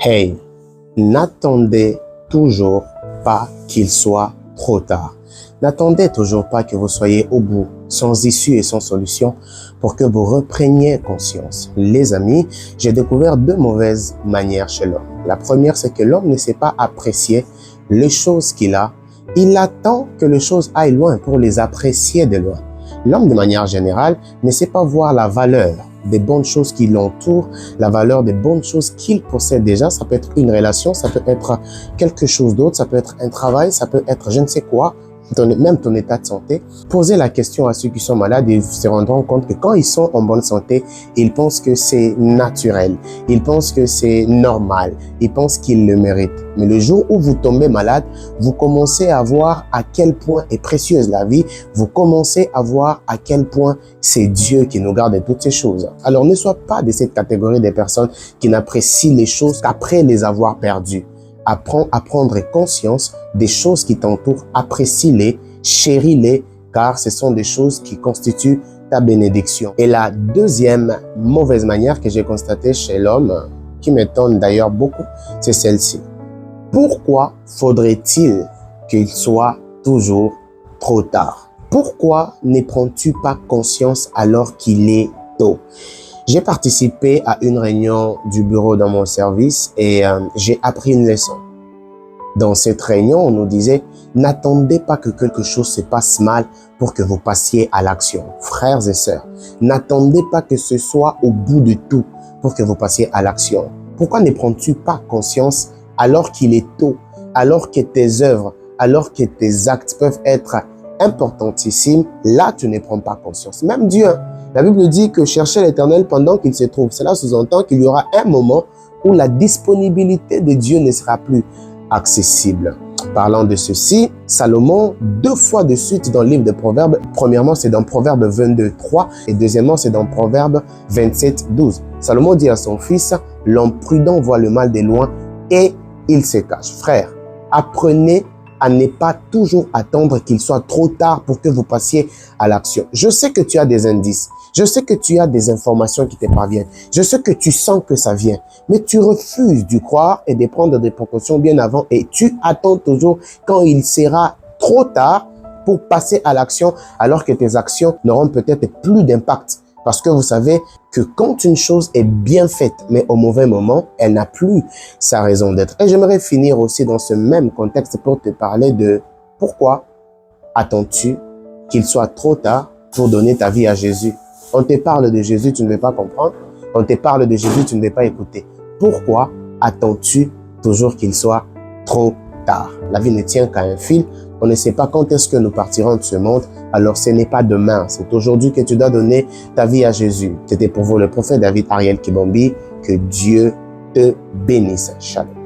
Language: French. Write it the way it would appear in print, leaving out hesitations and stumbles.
Hey, n'attendez toujours pas qu'il soit trop tard. N'attendez toujours pas que vous soyez au bout, sans issue et sans solution, pour que vous repreniez conscience. Les amis, j'ai découvert deux mauvaises manières chez l'homme. La première, c'est que l'homme ne sait pas apprécier les choses qu'il a. Il attend que les choses aillent loin pour les apprécier de loin. L'homme, de manière générale, ne sait pas voir la valeur des bonnes choses qui l'entourent, la valeur des bonnes choses qu'il possède déjà. Ça peut être une relation, ça peut être quelque chose d'autre, ça peut être un travail, ça peut être je ne sais quoi, même ton état de santé. Posez la question à ceux qui sont malades et ils se rendront compte que quand ils sont en bonne santé, ils pensent que c'est naturel, ils pensent que c'est normal, ils pensent qu'ils le méritent. Mais le jour où vous tombez malade, vous commencez à voir à quel point est précieuse la vie, vous commencez à voir à quel point c'est Dieu qui nous garde de toutes ces choses. Alors ne sois pas de cette catégorie des personnes qui n'apprécient les choses qu'après les avoir perdues. Apprends à prendre conscience des choses qui t'entourent, apprécie-les, chéris-les, car ce sont des choses qui constituent ta bénédiction. Et la deuxième mauvaise manière que j'ai constatée chez l'homme, qui m'étonne d'ailleurs beaucoup, c'est celle-ci. Pourquoi faudrait-il qu'il soit toujours trop tard? Pourquoi ne prends-tu pas conscience alors qu'il est tôt? J'ai participé à une réunion du bureau dans mon service et j'ai appris une leçon. Dans cette réunion, on nous disait « N'attendez pas que quelque chose se passe mal pour que vous passiez à l'action. » Frères et sœurs, n'attendez pas que ce soit au bout de tout pour que vous passiez à l'action. Pourquoi ne prends-tu pas conscience alors qu'il est tôt, alors que tes œuvres, alors que tes actes peuvent être importantissimes? Là, tu ne prends pas conscience. Même Dieu, la Bible dit que cherchez l'Éternel pendant qu'il se trouve. Cela sous-entend qu'il y aura un moment où la disponibilité de Dieu ne sera plus accessible. Parlant de ceci, Salomon, deux fois de suite dans le livre de Proverbes, premièrement c'est dans Proverbes 22:3 et deuxièmement c'est dans Proverbes 27:12. Salomon dit à son fils, l'homme prudent voit le mal de loin et il se cache. Frère, apprenez à ne pas toujours attendre qu'il soit trop tard pour que vous passiez à l'action. Je sais que tu as des indices, je sais que tu as des informations qui te parviennent, je sais que tu sens que ça vient, mais tu refuses d'y croire et de prendre des précautions bien avant et tu attends toujours quand il sera trop tard pour passer à l'action alors que tes actions n'auront peut-être plus d'impact. Parce que vous savez que quand une chose est bien faite, mais au mauvais moment, elle n'a plus sa raison d'être. Et j'aimerais finir aussi dans ce même contexte pour te parler de pourquoi attends-tu qu'il soit trop tard pour donner ta vie à Jésus? On te parle de Jésus, tu ne veux pas comprendre. On te parle de Jésus, tu ne veux pas écouter. Pourquoi attends-tu toujours qu'il soit trop tard? La vie ne tient qu'à un fil. On ne sait pas quand est-ce que nous partirons de ce monde. Alors ce n'est pas demain, c'est aujourd'hui que tu dois donner ta vie à Jésus. C'était pour vous le prophète David Ariel Kibombi. Que Dieu te bénisse. Shalom.